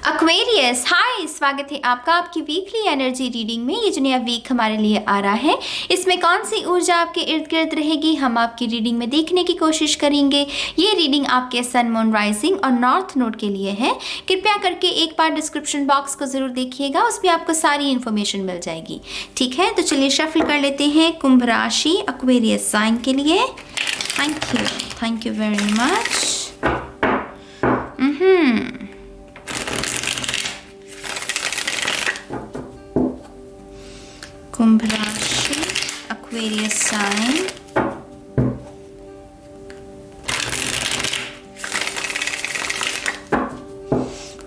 Aquarius, हाय, स्वागत है आपका आपकी वीकली एनर्जी रीडिंग में। ये जो नया वीक हमारे लिए आ रहा है, इसमें कौन सी ऊर्जा आपके इर्द गिर्द रहेगी, हम आपकी रीडिंग में देखने की कोशिश करेंगे। ये रीडिंग आपके सन, मून, राइजिंग और नॉर्थ नोड के लिए है। कृपया करके एक बार डिस्क्रिप्शन बॉक्स को ज़रूर देखिएगा, उसमें आपको सारी इन्फॉर्मेशन मिल जाएगी। ठीक है, तो चलिए शफल कर लेते हैं कुंभ राशि एक्वेरियस साइन के लिए। Thank you very much. कुंभ राशि Aquarius sign,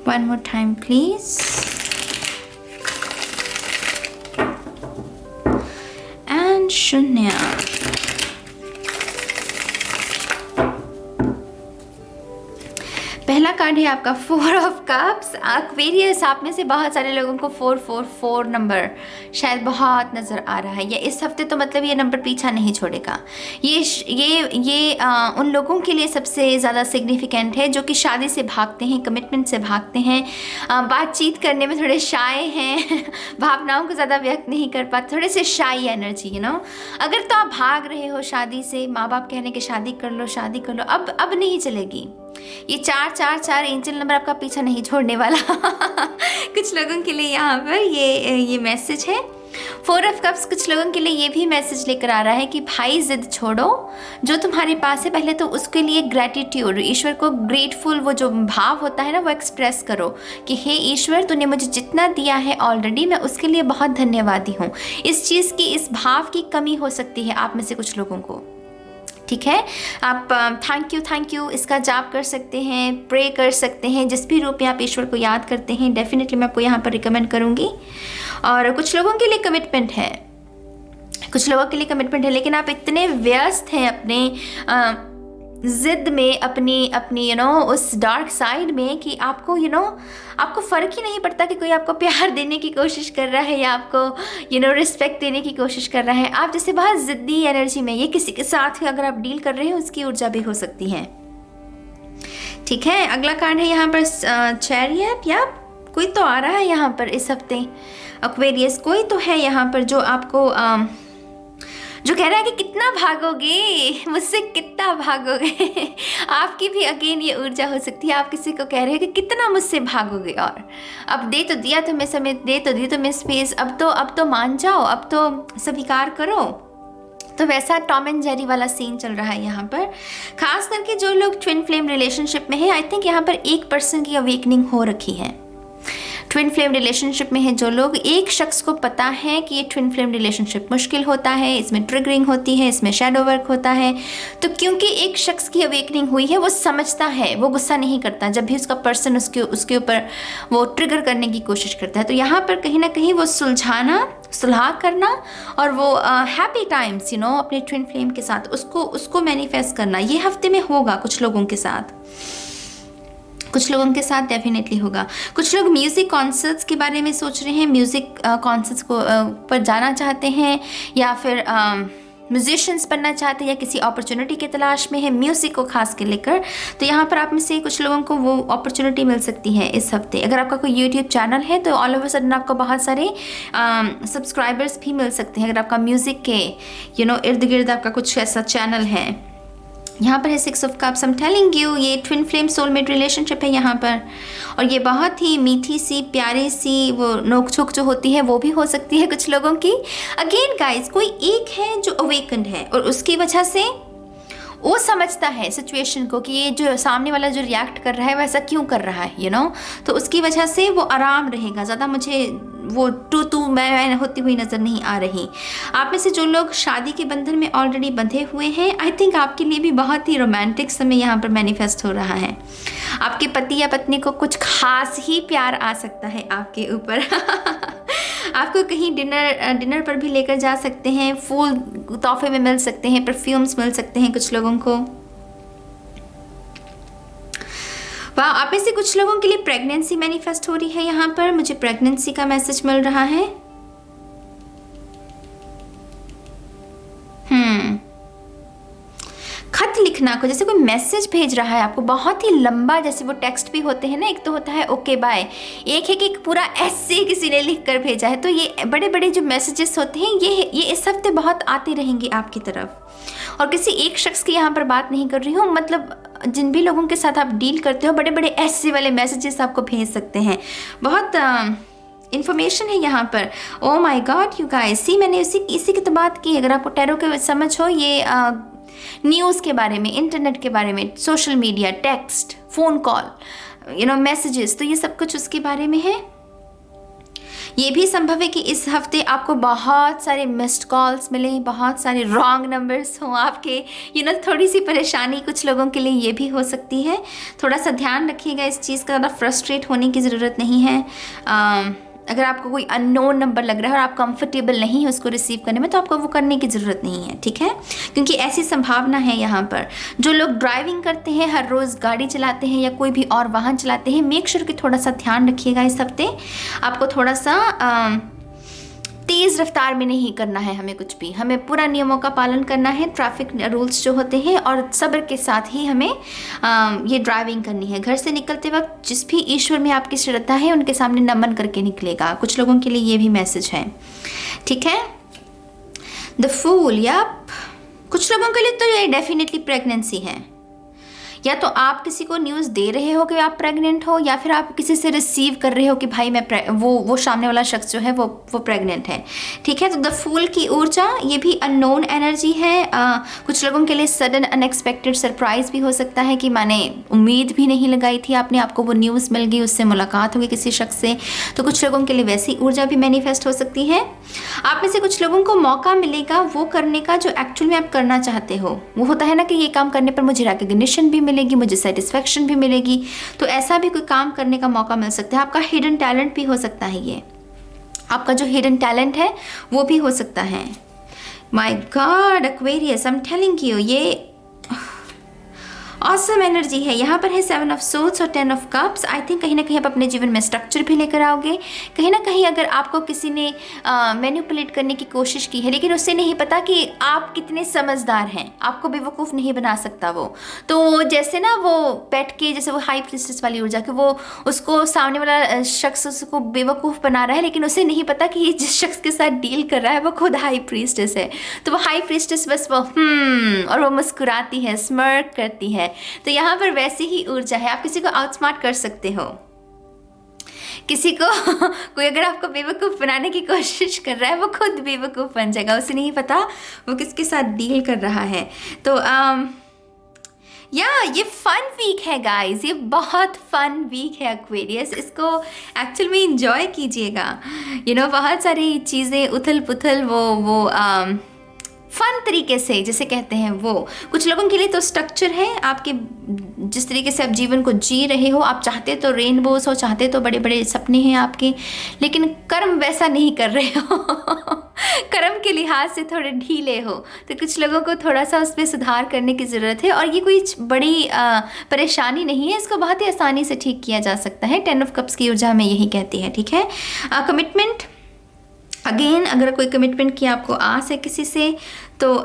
one more time please, and शून्य। पहला कार्ड है आपका 4 ऑफ कप्स। एक्वेरियस, आप में से बहुत सारे लोगों को 444 नंबर शायद बहुत नज़र आ रहा है, या इस हफ्ते तो मतलब ये नंबर पीछा नहीं छोड़ेगा। ये उन लोगों के लिए सबसे ज़्यादा सिग्निफिकेंट है जो कि शादी से भागते हैं, कमिटमेंट से भागते हैं, बातचीत करने में थोड़े शाय हैं, भावनाओं को ज़्यादा व्यक्त नहीं कर पाते, थोड़े से शाई एनर्जी, अगर तो आप भाग रहे हो शादी से, माँ बाप कहने के शादी कर लो, अब नहीं चलेगी। ये 444 एंजल नंबर आपका पीछा नहीं छोड़ने वाला। कुछ लोगों के लिए यहाँ पर ये मैसेज है। 4 ऑफ कप्स कुछ लोगों के लिए ये भी मैसेज लेकर आ रहा है कि भाई जिद छोड़ो, जो तुम्हारे पास है पहले तो उसके लिए ग्रैटिट्यूड, ईश्वर को ग्रेटफुल, वो जो भाव होता है ना, वो एक्सप्रेस करो कि हे ईश्वर, तूने मुझे जितना दिया है ऑलरेडी, मैं उसके लिए बहुत धन्यवादी हूँ। इस चीज़ की, इस भाव की कमी हो सकती है आप में से कुछ लोगों को। ठीक है, आप थैंक यू इसका जाप कर सकते हैं, प्रे कर सकते हैं, जिस भी रूप में आप ईश्वर को याद करते हैं। डेफिनेटली मैं आपको यहाँ पर रिकमेंड करूँगी। और कुछ लोगों के लिए कमिटमेंट है, लेकिन आप इतने व्यस्त हैं अपने ज़िद में, अपनी उस डार्क साइड में कि आपको आपको फ़र्क ही नहीं पड़ता कि कोई आपको प्यार देने की कोशिश कर रहा है या आपको रिस्पेक्ट देने की कोशिश कर रहा है। आप जैसे बहुत ज़िद्दी एनर्जी में, ये किसी के साथ ही अगर आप डील कर रहे हो, उसकी ऊर्जा भी हो सकती है। ठीक है, अगला कार्ड है यहाँ पर चैरियट, या कोई तो आ रहा है यहाँ पर इस हफ्ते एक्वेरियस, कोई तो है यहाँ पर जो आपको जो कह रहा है कि कितना भागोगे मुझसे, कितना भागोगे। आपकी भी अगेन ये ऊर्जा हो सकती है, आप किसी को कह रहे हो कि कितना मुझसे भागोगे, और अब दे तो दिया तुम्हें समय, दे तो दी तुम्हें स्पेस, अब तो मान जाओ, अब तो स्वीकार करो। तो वैसा टॉम एंड जेरी वाला सीन चल रहा है यहाँ पर। खास करके जो लोग ट्विन फ्लेम रिलेशनशिप में है, आई थिंक यहाँ पर एक पर्सन की अवेकनिंग हो रखी है। ट्विन फ्लेम रिलेशनशिप में है जो लोग, एक शख्स को पता है कि ये ट्विन फ्लेम रिलेशनशिप मुश्किल होता है, इसमें ट्रिगरिंग होती है, इसमें शैडो वर्क होता है। तो क्योंकि एक शख्स की अवेकनिंग हुई है, वो समझता है, वो गुस्सा नहीं करता जब भी उसका पर्सन उसके ऊपर वो ट्रिगर करने की कोशिश करता है। तो यहाँ पर कहीं ना कहीं वो सुलह करना और वो हैप्पी टाइम्स अपने ट्विन फ्लेम के साथ उसको मैनिफेस्ट करना, ये हफ्ते में होगा कुछ लोगों के साथ डेफिनेटली होगा। कुछ लोग म्यूज़िक कॉन्सर्ट्स के बारे में सोच रहे हैं, म्यूज़िक कॉन्सर्ट्स को पर जाना चाहते हैं, या फिर म्यूजिशियंस बनना चाहते हैं, या किसी अपॉर्चुनिटी की तलाश में है म्यूज़िक को खास के लेकर। तो यहाँ पर आप में से कुछ लोगों को वो अपॉर्चुनिटी मिल सकती है इस हफ्ते। अगर आपका कोई यूट्यूब चैनल है तो ऑल ओवर सडन आपको बहुत सारे सब्सक्राइबर्स भी मिल सकते हैं, अगर आपका म्यूज़िक के इर्द गिर्द आपका कुछ ऐसा चैनल है। यहाँ पर है 6 of cups. I am telling you, ये ट्विन फ्लेम सोलमेट रिलेशनशिप है यहाँ पर, और ये बहुत ही मीठी सी, प्यारी सी वो नोक झोंक जो होती है वो भी हो सकती है कुछ लोगों की। अगेन गाइस, कोई एक है जो अवेकन्ड है और उसकी वजह से वो समझता है सिचुएशन को कि ये जो सामने वाला जो रिएक्ट कर रहा है वैसा क्यों कर रहा है तो उसकी वजह से वो आराम रहेगा। ज़्यादा मुझे वो तू मैं होती हुई नज़र नहीं आ रही। आप में से जो लोग शादी के बंधन में ऑलरेडी बंधे हुए हैं, आई थिंक आपके लिए भी बहुत ही रोमांटिक समय यहाँ पर मैनिफेस्ट हो रहा है। आपके पति या पत्नी को कुछ खास ही प्यार आ सकता है आपके ऊपर। आपको कहीं डिनर पर भी लेकर जा सकते हैं, फूल तोहफे में मिल सकते हैं, परफ्यूम्स मिल सकते हैं कुछ लोगों को। वाह, आप में से कुछ लोगों के लिए प्रेगनेंसी मैनिफेस्ट हो रही है यहाँ पर, मुझे प्रेगनेंसी का मैसेज मिल रहा है। खत लिखना, को जैसे कोई मैसेज भेज रहा है आपको बहुत ही लंबा, जैसे वो टेक्स्ट भी होते हैं ना, एक तो होता है ओके बाय, एक है कि पूरा ऐसे किसी ने लिख कर भेजा है। तो ये बड़े बड़े जो मैसेजेस होते हैं ये इस हफ्ते बहुत आते रहेंगे आपकी तरफ। और किसी एक शख्स की यहाँ पर बात नहीं कर रही हूँ, मतलब जिन भी लोगों के साथ आप डील करते हो बड़े बड़े ऐसे वाले मैसेजेस आपको भेज सकते हैं। बहुत इन्फॉर्मेशन है यहाँ पर। Oh my god you guys, see मैंने इसी की तो बात की। अगर आपको टैरो के समझ हो, ये न्यूज़ के बारे में, इंटरनेट के बारे में, social media, text, phone call, messages, तो ये सब कुछ उसके बारे में है। ये भी संभव है कि इस हफ्ते आपको बहुत सारे मिस्ड कॉल्स मिलें, बहुत सारे रॉन्ग नंबर्स हों आपके, थोड़ी सी परेशानी कुछ लोगों के लिए ये भी हो सकती है। थोड़ा सा ध्यान रखिएगा इस चीज़ का, ज़्यादा फ्रस्ट्रेट होने की ज़रूरत नहीं है। अगर आपको कोई अननोन नंबर लग रहा है और आप कंफर्टेबल नहीं है उसको रिसीव करने में, तो आपको वो करने की ज़रूरत नहीं है, ठीक है, क्योंकि ऐसी संभावना है यहाँ पर। जो लोग ड्राइविंग करते हैं, हर रोज़ गाड़ी चलाते हैं या कोई भी और वाहन चलाते हैं, मेक श्योर कि थोड़ा सा ध्यान रखिएगा इस हफ्ते। आपको थोड़ा सा तेज़ रफ्तार में नहीं करना है, हमें कुछ भी, हमें पूरा नियमों का पालन करना है, ट्रैफिक रूल्स जो होते हैं, और सब्र के साथ ही हमें ये ड्राइविंग करनी है। घर से निकलते वक्त जिस भी ईश्वर में आपकी श्रद्धा है उनके सामने नमन करके निकलेगा। कुछ लोगों के लिए ये भी मैसेज है, ठीक है। द फूल, या कुछ लोगों के लिए तो ये डेफिनेटली प्रेगनेंसी है। या तो आप किसी को न्यूज़ दे रहे हो कि आप प्रेग्नेंट हो, या फिर आप किसी से रिसीव कर रहे हो कि भाई मैं वो सामने वाला शख्स जो है वो प्रेग्नेंट है, ठीक है। तो द फूल की ऊर्जा, ये भी अननोन एनर्जी है। कुछ लोगों के लिए सडन अनएक्सपेक्टेड सरप्राइज भी हो सकता है कि मैंने उम्मीद भी नहीं लगाई थी, आपको वो न्यूज़ मिल गई, उससे मुलाकात होगी किसी शख्स से। तो कुछ लोगों के लिए वैसी ऊर्जा भी मैनिफेस्ट हो सकती है। आप में से कुछ लोगों को मौका मिलेगा वो करने का जो एक्चुअल में आप करना चाहते हो। वो होता है ना कि ये काम करने पर मुझे रिकॉग्निशन भी मिलेगी, मुझे सेटिस्फेक्शन भी मिलेगी, तो ऐसा भी कोई काम करने का मौका मिल सकता है। आपका हिडन टैलेंट भी हो सकता है, ये आपका जो हिडन टैलेंट है वो भी हो सकता है। My God Aquarius, I am telling you, ये ऑसम एनर्जी है। यहाँ पर है 7 ऑफ सोल्स और 10 ऑफ कप्स। आई थिंक कहीं ना कहीं आप अपने जीवन में स्ट्रक्चर भी लेकर आओगे। कहीं ना कहीं अगर आपको किसी ने मैनिपुलेट करने की कोशिश की है, लेकिन उससे नहीं पता कि आप कितने समझदार हैं, आपको बेवकूफ़ नहीं बना सकता वो। तो जैसे ना वो बैठ के, जैसे वो हाई प्रीस्टेस वाली ऊर्जा कि वो उसको सामने वाला शख्स उसको बेवकूफ़ बना रहा है, लेकिन उसे नहीं पता कि ये जिस शख्स के साथ डील कर रहा है वो खुद हाई प्रीस्टेस है। तो वो हाई प्रीस्टेस बस वो और वो मुस्कुराती है, स्मर्क करती है। तो यहाँ पर वैसी ही ऊर्जा है। आप किसी को आउटस्मार्ट कर सकते हो, किसी को कोई अगर आपको बेवकूफ़ बनाने की कोशिश कर रहा है वो खुद बेवकूफ़ बन जाएगा, उसे नहीं पता वो किसके साथ डील कर रहा है। तो ये फन वीक है गाइस, ये बहुत फन वीक है एक्वेरियस। इसको एक्चुअल में इंजॉय कीजिएगा। बहुत सारी चीज़ें उथल पुथल वो फन तरीके से जिसे कहते हैं वो। कुछ लोगों के लिए तो स्ट्रक्चर है, आपके जिस तरीके से आप जीवन को जी रहे हो, आप चाहते तो रेनबोस हो, चाहते तो बड़े बड़े सपने हैं आपके, लेकिन कर्म वैसा नहीं कर रहे हो कर्म के लिहाज से थोड़े ढीले हो। तो कुछ लोगों को थोड़ा सा उसमें सुधार करने की ज़रूरत है, और ये कोई बड़ी परेशानी नहीं है, इसको बहुत ही आसानी से ठीक किया जा सकता है। 10 ऑफ कप्स की ऊर्जा हमें यही कहती है, ठीक है। कमिटमेंट, अगेन अगर कोई कमिटमेंट की आपको आस है किसी से, तो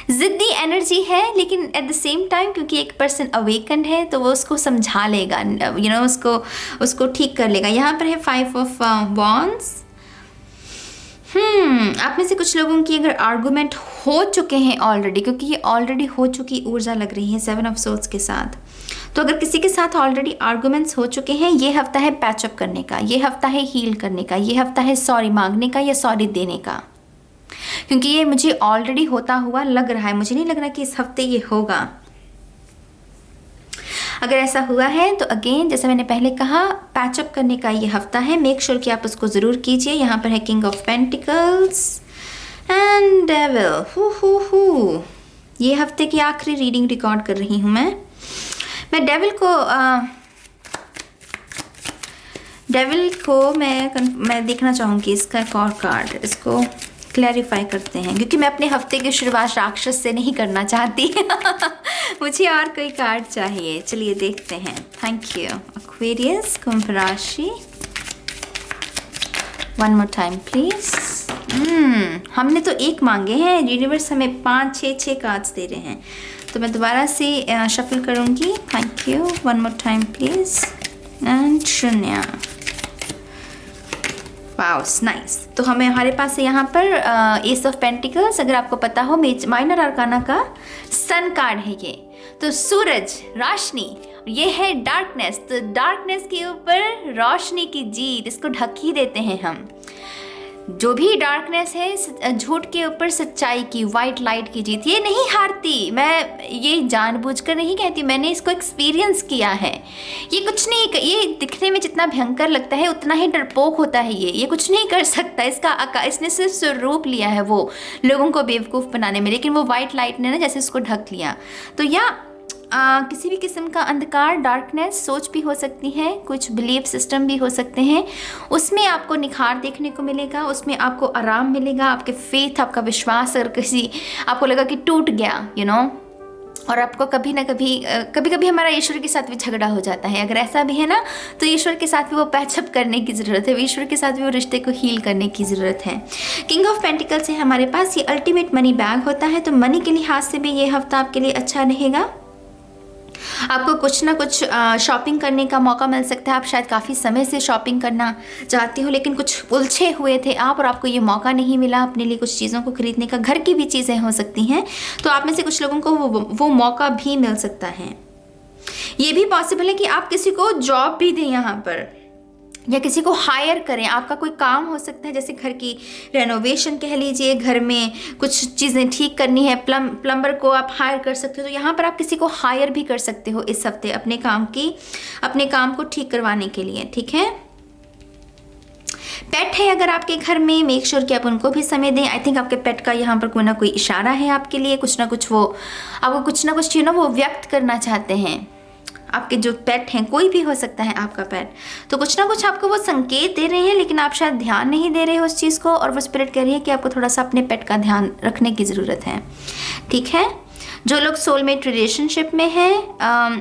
ज़िद्दी एनर्जी है, लेकिन एट द सेम टाइम क्योंकि एक पर्सन अवेकन्ड है तो वो उसको समझा लेगा, उसको ठीक कर लेगा। यहाँ पर है 5 ऑफ वॉन्ड्स। आप में से कुछ लोगों की अगर आर्गूमेंट हो चुके हैं ऑलरेडी, क्योंकि ये ऑलरेडी हो चुकी ऊर्जा लग रही है 7 ऑफ सोल्स के साथ, तो अगर किसी के साथ ऑलरेडी आर्गूमेंट्स हो चुके हैं, ये हफ्ता है पैचअप करने का, ये हफ्ता है हील करने का, ये हफ्ता है सॉरी मांगने का या सॉरी देने का, क्योंकि ये मुझे ऑलरेडी होता हुआ लग रहा है। मुझे नहीं लग रहा कि इस हफ्ते ये होगा। अगर ऐसा हुआ है तो अगेन जैसे मैंने पहले कहा, पैचअप करने का ये हफ्ता है। मेक श्योर कि आप उसको ज़रूर कीजिए। यहाँ पर है king of pentacles and devil. ये हफ्ते की आखिरी रीडिंग रिकॉर्ड कर रही हूँ मैं डेविल को मैं देखना चाहूँगी इसका एक और कार्ड, इसको क्लैरिफाई करते हैं, क्योंकि मैं अपने हफ्ते की शुरुआत राक्षस से नहीं करना चाहती मुझे और कोई कार्ड चाहिए। चलिए देखते हैं। Thank you. एक्वेरियस, कुंभ राशि, वन मोर टाइम प्लीज। हमने तो एक मांगे हैं, यूनिवर्स हमें 5-6 कार्ड्स दे रहे हैं। तो मैं दोबारा से शफल करूँगी। Thank you, one more time please. And शून्य। Wow, nice. तो हमारे पास है यहाँ पर एस ऑफ पेंटिकल्स। अगर आपको पता हो माइनर आर्काना का सन कार्ड है ये। तो सूरज, रोशनी, ये है डार्कनेस। तो डार्कनेस के ऊपर रोशनी की जीत, इसको ढक ही देते हैं हम। जो भी डार्कनेस है, झूठ के ऊपर सच्चाई की, वाइट लाइट की जीत, ये नहीं हारती। मैं ये जानबूझकर नहीं कहती, मैंने इसको एक्सपीरियंस किया है। ये कुछ नहीं, ये दिखने में जितना भयंकर लगता है उतना ही डरपोक होता है। ये कुछ नहीं कर सकता। इसने सिर्फ स्वरूप लिया है वो लोगों को बेवकूफ़ बनाने में, लेकिन वो वाइट लाइट ने ना जैसे इसको ढक लिया। तो किसी भी किस्म का अंधकार, डार्कनेस, सोच भी हो सकती है, कुछ बिलीफ सिस्टम भी हो सकते हैं, उसमें आपको निखार देखने को मिलेगा, उसमें आपको आराम मिलेगा। आपके फेथ, आपका विश्वास अगर किसी आपको लगा कि टूट गया, और आपको कभी ना कभी हमारा ईश्वर के साथ भी झगड़ा हो जाता है। अगर ऐसा भी है ना, तो ईश्वर के साथ भी वो पैचअप करने की ज़रूरत है, ईश्वर के साथ भी वो रिश्ते को हील करने की ज़रूरत है। किंग ऑफ पेंटिकल्स है हमारे पास। ये अल्टीमेट मनी बैग होता है। तो मनी के लिहाज से भी ये हफ्ता आपके लिए अच्छा रहेगा। आपको कुछ ना कुछ शॉपिंग करने का मौका मिल सकता है। आप शायद काफ़ी समय से शॉपिंग करना चाहते हो, लेकिन कुछ उलझे हुए थे आप और आपको ये मौका नहीं मिला अपने लिए कुछ चीज़ों को खरीदने का। घर की भी चीज़ें हो सकती हैं, तो आप में से कुछ लोगों को वो मौका भी मिल सकता है। ये भी पॉसिबल है कि आप किसी को जॉब भी दें यहाँ पर, या किसी को हायर करें। आपका कोई काम हो सकता है, जैसे घर की रेनोवेशन कह लीजिए, घर में कुछ चीज़ें ठीक करनी है, प्लम्बर को आप हायर कर सकते हो। तो यहाँ पर आप किसी को हायर भी कर सकते हो इस हफ्ते अपने काम को ठीक करवाने के लिए। ठीक है, पेट है अगर आपके घर में, मेक श्योर कि आप उनको भी समय दें। आई थिंक आपके पेट का यहाँ पर कोई ना कोई इशारा है आपके लिए, कुछ ना कुछ वो आपको कुछ ना कुछ वो व्यक्त करना चाहते हैं। आपके जो पेट हैं, कोई भी हो सकता है आपका पेट, तो कुछ ना कुछ आपको वो संकेत दे रहे हैं, लेकिन आप शायद ध्यान नहीं दे रहे हो उस चीज़ को, और वो स्पिरिट कह रही है कि आपको थोड़ा सा अपने पेट का ध्यान रखने की ज़रूरत है। ठीक है, जो लोग सोलमेट रिलेशनशिप में हैं,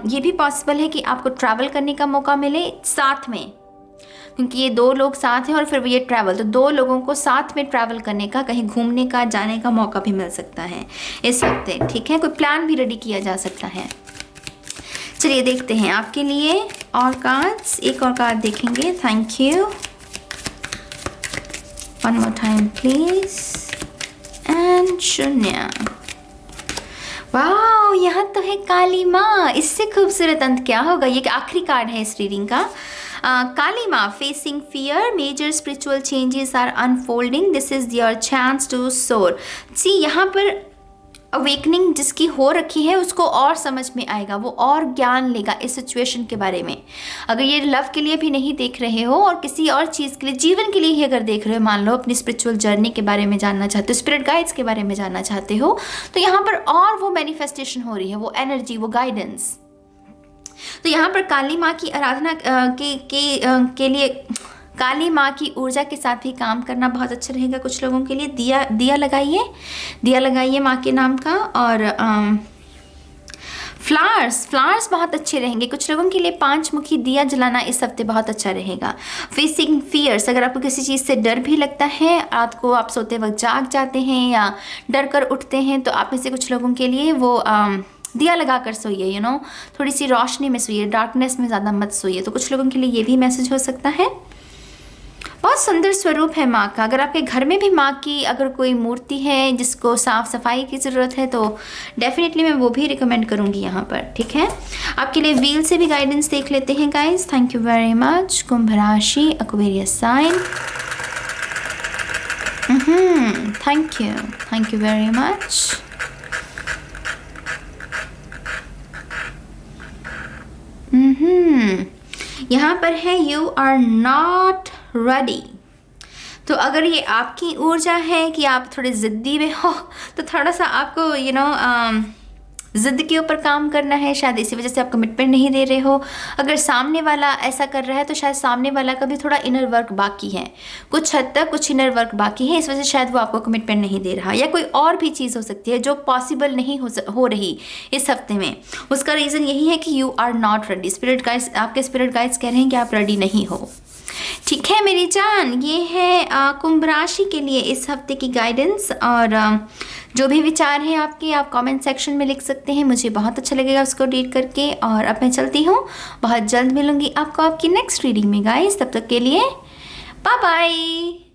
ये भी पॉसिबल है कि आपको ट्रैवल करने का मौका मिले साथ में, क्योंकि ये 2 लोग साथ हैं और फिर ये ट्रैवल, तो 2 लोगों को साथ में ट्रैवल करने का, कहीं घूमने का, जाने का मौका भी मिल सकता है इस हफ्ते। ठीक है, कोई प्लान भी रेडी किया जा सकता है। चलिए देखते हैं आपके लिए और कार्ड्स। एक और कार्ड देखेंगे। Thank you, one more time please. And शून्य। वाह, यहाँ तो है काली माँ। इससे खूबसूरत अंत क्या होगा। ये आखिरी कार्ड है इस रीडिंग का। काली माँ, facing fear, major spiritual changes are unfolding, this is your chance to soar. See, यहाँ पर अवेकनिंग जिसकी हो रखी है उसको और समझ में आएगा, वो और ज्ञान लेगा इस सिचुएशन के बारे में। अगर ये लव के लिए भी नहीं देख रहे हो और किसी और चीज़ के लिए, जीवन के लिए ही अगर देख रहे हो, मान लो अपनी स्पिरिचुअल जर्नी के बारे में जानना चाहते हो, स्पिरिट गाइड्स के बारे में जानना चाहते हो, तो यहाँ पर और वो मैनिफेस्टेशन हो रही है, वो एनर्जी, वो गाइडेंस। तो यहाँ पर काली माँ की आराधना के लिए काली माँ की ऊर्जा के साथ भी काम करना बहुत अच्छा रहेगा कुछ लोगों के लिए। दिया लगाइए माँ के नाम का। और फ्लावर्स बहुत अच्छे रहेंगे कुछ लोगों के लिए। 5 मुखी दिया जलाना इस हफ्ते बहुत अच्छा रहेगा। फेसिंग फियर्स, अगर आपको किसी चीज़ से डर भी लगता है, रात को आप सोते वक्त जाग जाते हैं या डर कर उठते हैं, तो आप में से कुछ लोगों के लिए वो दिया लगा कर सोइए, थोड़ी सी रोशनी में सोइए, डार्कनेस में ज़्यादा मत सोइए। तो कुछ लोगों के लिए ये भी मैसेज हो सकता है। बहुत सुंदर स्वरूप है माँ का। अगर आपके घर में भी माँ की अगर कोई मूर्ति है जिसको साफ सफाई की ज़रूरत है, तो डेफिनेटली मैं वो भी रिकमेंड करूँगी यहाँ पर। ठीक है, आपके लिए व्हील से भी गाइडेंस देख लेते हैं guys. Thank you very much. कुंभ राशि, Aquarius sign. Thank you very much. यहाँ पर है यू आर नॉट रेडी। तो अगर ये आपकी ऊर्जा है कि आप थोड़े ज़िद्दी में हो, तो थोड़ा सा आपको ज़िद के ऊपर काम करना है, शायद इसी वजह से आप कमिटमेंट नहीं दे रहे हो। अगर सामने वाला ऐसा कर रहा है, तो शायद सामने वाला का भी थोड़ा इनर वर्क बाकी है, कुछ हद तक कुछ इनर वर्क बाकी है, इस वजह से शायद वो आपको कमिटमेंट नहीं दे रहा। या कोई और भी चीज़ हो सकती है जो पॉसिबल नहीं हो रही इस हफ्ते में। उसका रीज़न यही है कि यू आर नॉट रेडी। आपके स्पिरिट गाइड्स कह रहे हैं कि आप रेडी नहीं हो। ठीक है मेरी जान, ये है कुंभ राशि के लिए इस हफ्ते की गाइडेंस। और जो भी विचार हैं आपके, आप कमेंट सेक्शन में लिख सकते हैं, मुझे बहुत अच्छा लगेगा उसको रीड करके। और अब मैं चलती हूँ, बहुत जल्द मिलूंगी आपको आपकी नेक्स्ट रीडिंग में गाइस। तब तक के लिए बाय बाय।